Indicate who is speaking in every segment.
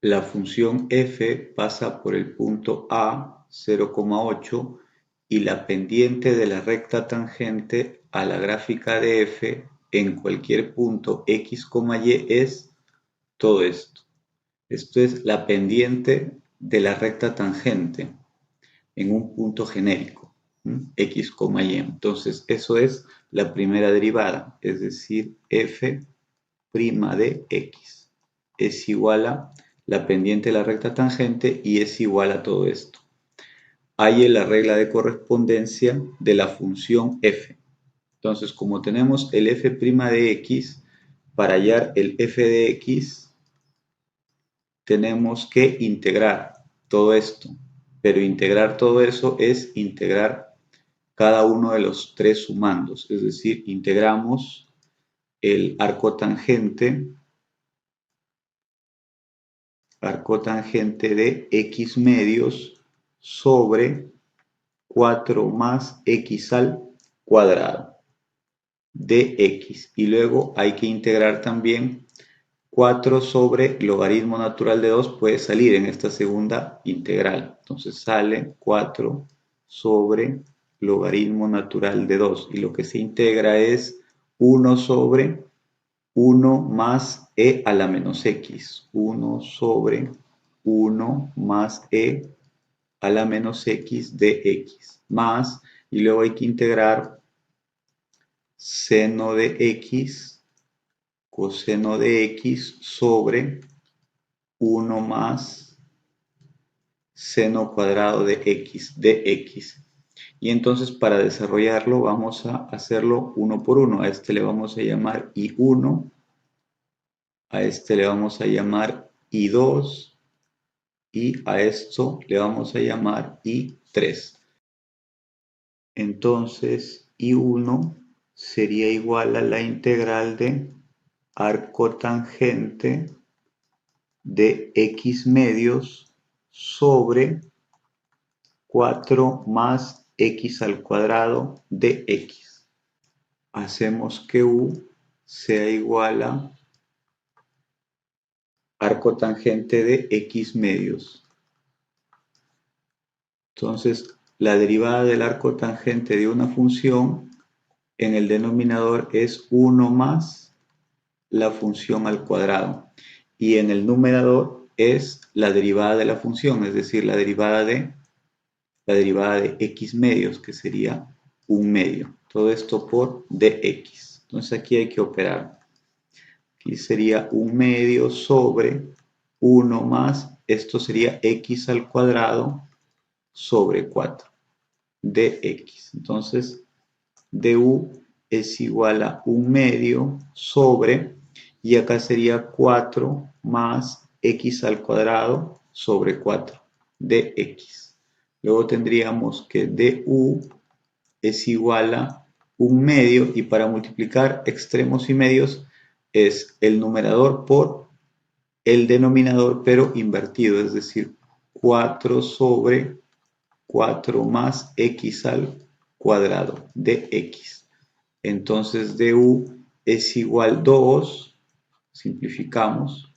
Speaker 1: La función f pasa por el punto A, 0,8, y la pendiente de la recta tangente a la gráfica de f en cualquier punto x, y es todo esto. Esto es la pendiente de la recta tangente en un punto genérico, x, y. Entonces, eso es la primera derivada, es decir, f' de x es igual a la pendiente de la recta tangente y es igual a todo esto. Hay la regla de correspondencia de la función f. Entonces, como tenemos el f' de x, para hallar el f de x, tenemos que integrar todo esto. Pero integrar todo eso es integrar cada uno de los tres sumandos. Es decir, integramos el arco tangente de x medios sobre 4 más x al cuadrado de x. Y luego hay que integrar también 4 sobre logaritmo natural de 2, puede salir en esta segunda integral. Entonces sale 4 sobre logaritmo natural de 2. Y lo que se integra es 1 sobre 1 más e a la menos x. 1 sobre 1 más e a la menos x de x. Más, y luego hay que integrar seno de x, coseno de x sobre 1 más seno cuadrado de x, Y entonces para desarrollarlo vamos a hacerlo uno por uno. A este le vamos a llamar I1, a este le vamos a llamar I2 y a esto le vamos a llamar I3. Entonces I1 sería igual a la integral de arco tangente de x medios sobre 4 más x al cuadrado de x. Hacemos que u sea igual a arco tangente de x medios. Entonces, la derivada del arco tangente de una función en el denominador es 1 más la función al cuadrado. Y en el numerador es la derivada de la función, es decir, la derivada de x medios, que sería 1 medio. Todo esto por dx. Entonces aquí hay que operar. Aquí sería 1 medio sobre 1 más, esto sería x al cuadrado sobre 4 dx. Entonces, du es igual a 1 medio sobre, y acá sería 4 más x al cuadrado sobre 4 dx. Luego tendríamos que du es igual a 1 medio, y para multiplicar extremos y medios es el numerador por el denominador, pero invertido, es decir, 4 sobre 4 más x al cuadrado de x. Entonces du es igual a 2, simplificamos,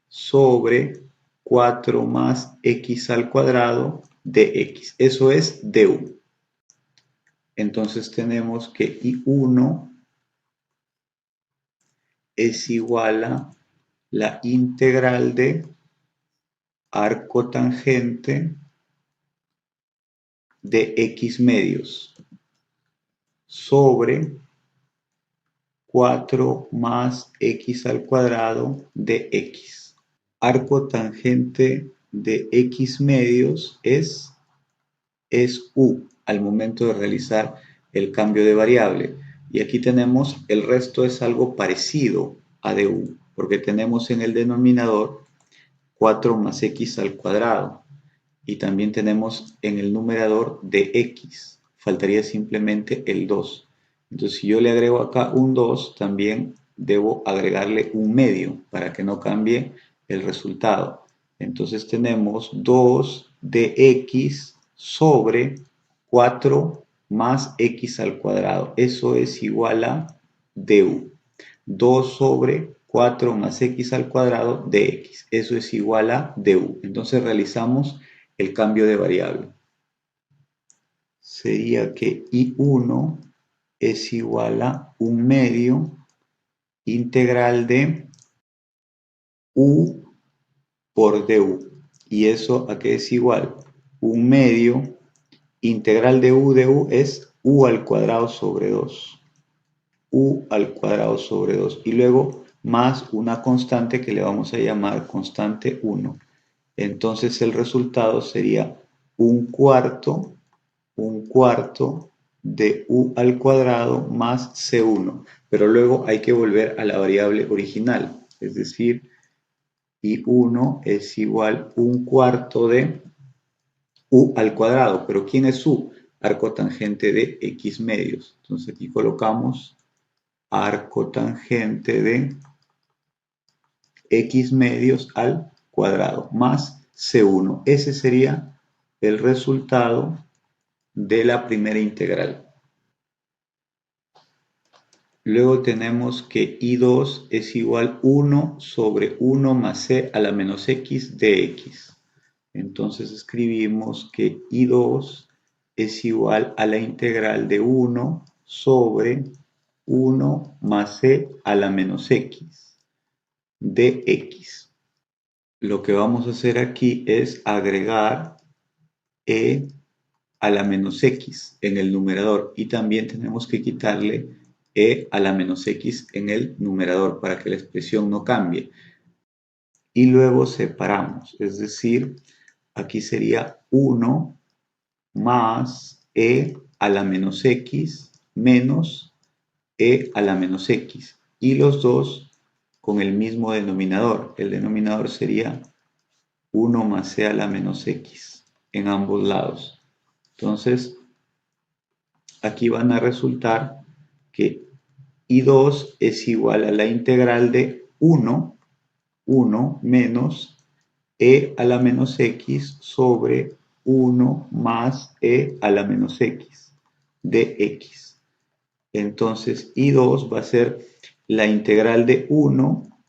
Speaker 1: sobre 4 más x al cuadrado de x. Eso es du. Entonces tenemos que I1 es igual a la integral de arco tangente de x medios sobre 4 más x al cuadrado de x. Arco tangente de x medios es u al momento de realizar el cambio de variable. Y aquí tenemos, el resto es algo parecido a du, porque tenemos en el denominador 4 más x al cuadrado. Y también tenemos en el numerador de x. Faltaría simplemente el 2. Entonces, si yo le agrego acá un 2, también debo agregarle un medio para que no cambie el resultado. Entonces tenemos 2 de x sobre 4 más x al cuadrado. Eso es igual a du. 2 sobre 4 más x al cuadrado de x. Eso es igual a du. Entonces realizamos el cambio de variable. Sería que I1 es igual a 1/2 integral de u por du. ¿Y eso a qué es igual? 1/2 integral de u es u al cuadrado sobre 2. U al cuadrado sobre 2. Y luego más una constante que le vamos a llamar constante 1. Entonces el resultado sería 1/4 de u al cuadrado más c1. Pero luego hay que volver a la variable original. Es decir, I1 es igual 1/4 de u al cuadrado. ¿Pero quién es u? Arco tangente de x medios. Entonces aquí colocamos arco tangente de x medios al cuadrado más c1. Ese sería el resultado de la primera integral. Luego tenemos que I2 es igual 1 sobre 1 más c a la menos x de x. Entonces escribimos que I2 es igual a la integral de 1 sobre 1 más c a la menos x de x. Lo que vamos a hacer aquí es agregar e a la menos x en el numerador y también tenemos que quitarle e a la menos x en el numerador para que la expresión no cambie. Y luego separamos, es decir, aquí sería 1 más e a la menos x menos e a la menos x. Y los dos con el mismo denominador. El denominador sería 1 más e a la menos x en ambos lados. Entonces, aquí van a resultar que I2 es igual a la integral de 1 menos e a la menos x sobre 1 más e a la menos x de x. Entonces, I2 va a ser la integral de 1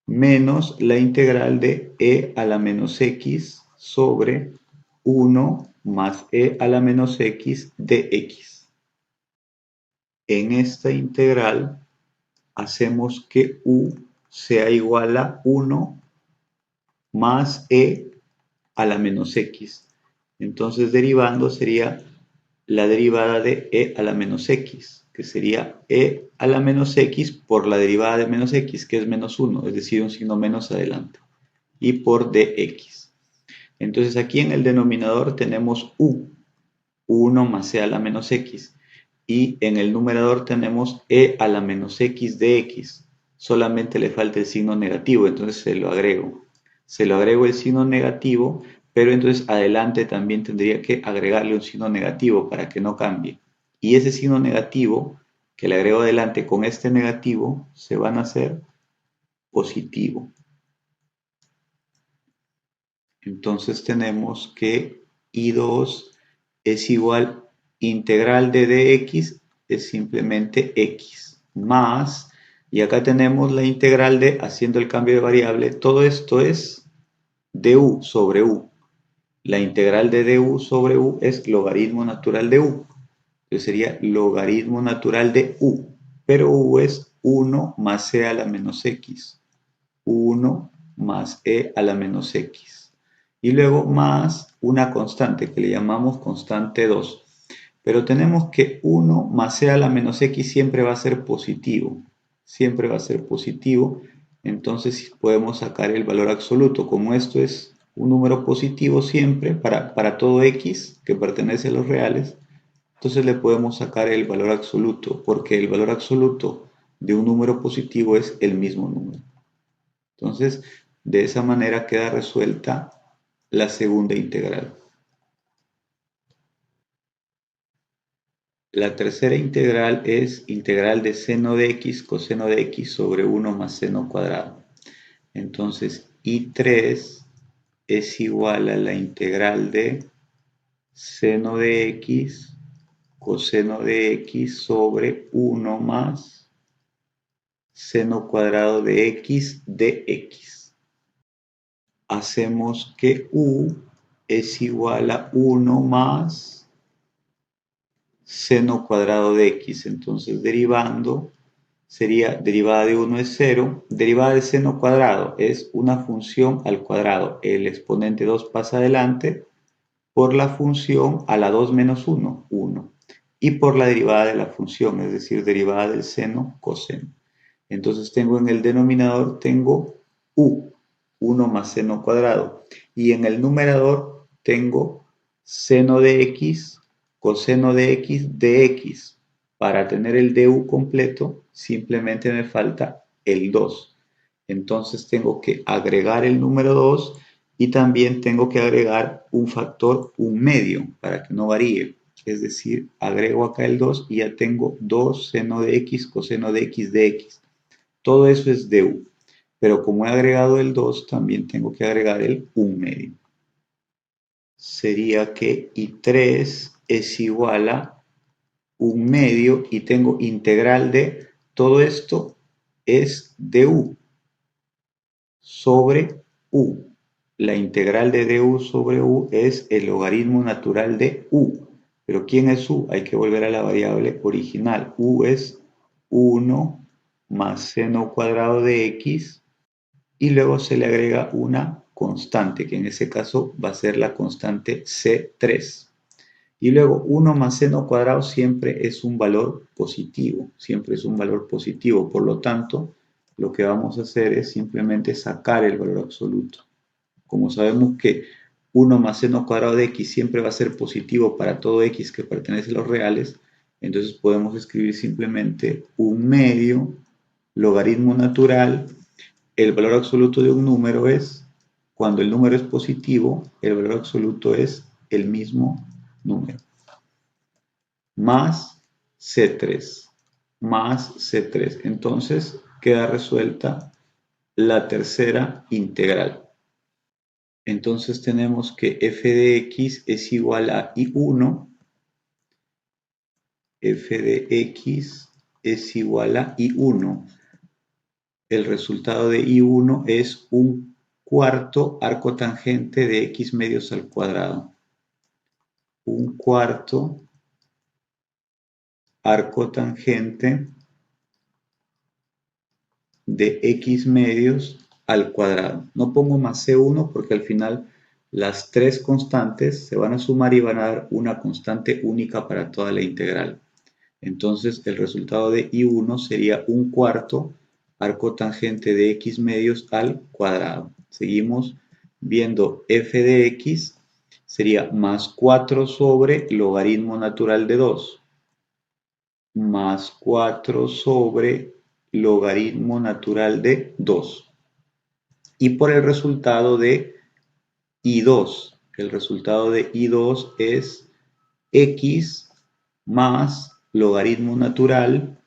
Speaker 1: menos la integral de e a la menos x sobre 1 más e a la menos x de x. En esta integral hacemos que u sea igual a 1 más e a la menos x. Entonces derivando sería la derivada de e a la menos x, que sería e a la menos x por la derivada de menos x, que es menos 1, es decir, un signo menos adelante, y por dx. Entonces aquí en el denominador tenemos u, 1 más e a la menos x, y en el numerador tenemos e a la menos x de x. Solamente le falta el signo negativo, entonces se lo agrego. Se lo agrego el signo negativo, pero entonces adelante también tendría que agregarle un signo negativo para que no cambie. Y ese signo negativo que le agrego adelante con este negativo se van a hacer positivo. Entonces tenemos que I2 es igual integral de dx es simplemente x más, y acá tenemos la integral de, haciendo el cambio de variable, todo esto es du sobre u. La integral de du sobre u es logaritmo natural de u. Entonces sería logaritmo natural de u, pero u es 1 más e a la menos x. 1 más e a la menos x. Y luego más una constante que le llamamos constante 2. Pero tenemos que 1 más e a la menos x siempre va a ser positivo. Siempre va a ser positivo. Entonces podemos sacar el valor absoluto. Como esto es un número positivo siempre para todo x que pertenece a los reales, entonces le podemos sacar el valor absoluto, porque el valor absoluto de un número positivo es el mismo número. Entonces, de esa manera queda resuelta la segunda integral. La tercera integral es integral de seno de x coseno de x sobre 1 más seno cuadrado. Entonces, I3 es igual a la integral de seno de x coseno de x sobre 1 más seno cuadrado de x de x. Hacemos que u es igual a 1 más seno cuadrado de x. Entonces, derivando, sería derivada de 1 es 0. Derivada del seno cuadrado es una función al cuadrado. El exponente 2 pasa adelante por la función a la 2 menos 1, 1. Y por la derivada de la función, es decir, derivada del seno, coseno. Entonces tengo en el denominador, tengo u, 1 más seno cuadrado. Y en el numerador tengo seno de x, coseno de x, de x. Para tener el du completo, simplemente me falta el 2. Entonces tengo que agregar el número 2 y también tengo que agregar un factor, un medio, para que no varíe. Es decir, agrego acá el 2 y ya tengo 2 seno de x, coseno de x, de x. Todo eso es du. Pero como he agregado el 2, también tengo que agregar el 1 medio. Sería que I3 es igual a 1 medio y tengo integral de todo esto es du sobre u. La integral de du sobre u es el logaritmo natural de u. Pero ¿quién es u? Hay que volver a la variable original. U es 1 más seno cuadrado de x y luego se le agrega una constante, que en ese caso va a ser la constante C3. Y luego 1 más seno cuadrado siempre es un valor positivo, siempre es un valor positivo. Por lo tanto, lo que vamos a hacer es simplemente sacar el valor absoluto. Como sabemos que 1 más seno cuadrado de x siempre va a ser positivo para todo x que pertenece a los reales, entonces podemos escribir simplemente 1 medio logaritmo natural. El valor absoluto de un número es, cuando el número es positivo, el valor absoluto es el mismo número. Más C3, más C3. Entonces queda resuelta la tercera integral. Entonces tenemos que f de x es igual a I1, f de x es igual a I1. El resultado de I1 es un cuarto arco tangente de x medios al cuadrado. Un cuarto arco tangente de x medios al cuadrado. No pongo más C1 porque al final las tres constantes se van a sumar y van a dar una constante única para toda la integral. Entonces el resultado de I1 sería un cuarto arco tangente de x medios al cuadrado. Seguimos viendo f de x sería más 4 sobre logaritmo natural de 2 más 4 sobre logaritmo natural de 2. Y por el resultado de I2. El resultado de I2 es x más logaritmo natural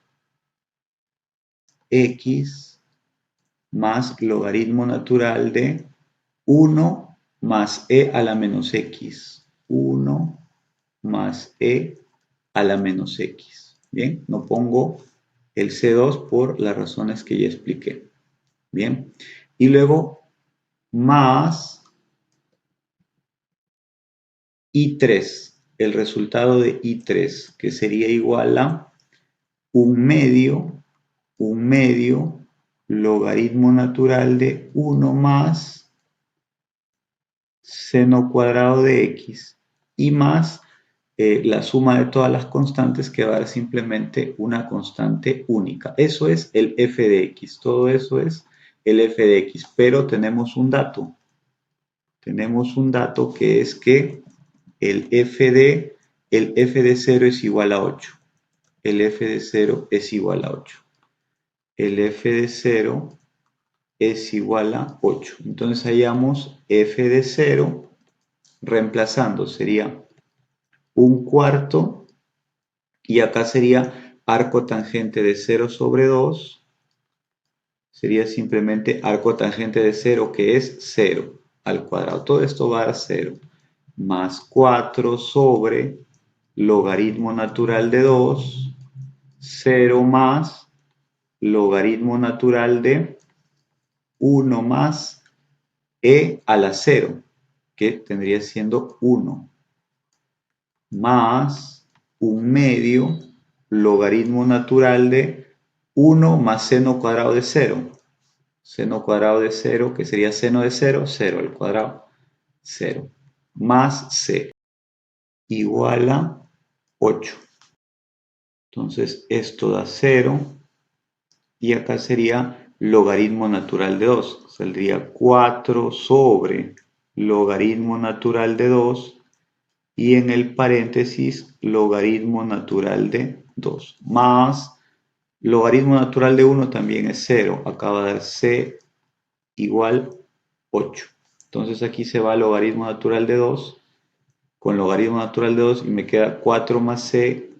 Speaker 1: x más logaritmo natural de 1 más e a la menos x. 1 más e a la menos x. Bien, no pongo el C2 por las razones que ya expliqué. Bien, y luego más I3, el resultado de I3, que sería igual a un medio logaritmo natural de 1 más seno cuadrado de x y más la suma de todas las constantes que va a dar simplemente una constante única. Eso es el f de x, todo eso es el f de x, pero tenemos un dato. Tenemos un dato que es que el f de 0 es igual a 8. El f de 0 es igual a 8. El f de 0 es igual a 8. Entonces hallamos f de 0, reemplazando sería un cuarto, y acá sería arco tangente de 0 sobre 2, sería simplemente arco tangente de 0, que es 0 al cuadrado. Todo esto va a dar 0, más 4 sobre logaritmo natural de 2, 0 más logaritmo natural de 1 más e a la 0, que tendría siendo 1, más 1/2 logaritmo natural de 1 más seno cuadrado de 0. Seno cuadrado de 0, que sería seno de 0, 0 al cuadrado, 0, más c, igual a 8. Entonces esto da 0, y acá sería logaritmo natural de 2. Saldría 4 sobre logaritmo natural de 2, y en el paréntesis logaritmo natural de 2, más logaritmo natural de 1 también es 0. Acá va a dar c igual 8. Entonces aquí se va logaritmo natural de 2 con logaritmo natural de 2 y me queda 4 más c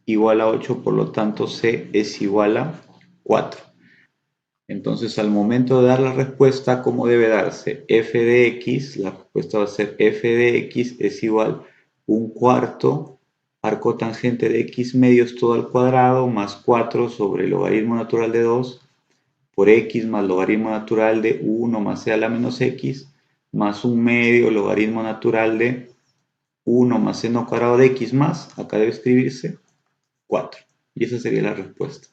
Speaker 1: igual a 8, por lo tanto c es igual a 4. Entonces al momento de dar la respuesta, ¿cómo debe darse? F de x, la respuesta va a ser f de x es igual a 1/4 arco tangente de x medios todo al cuadrado más 4 sobre logaritmo natural de 2 por x más logaritmo natural de 1 más c a la menos x más 1/2 logaritmo natural de 1 más seno cuadrado de x más, acá debe escribirse 4. Y esa sería la respuesta.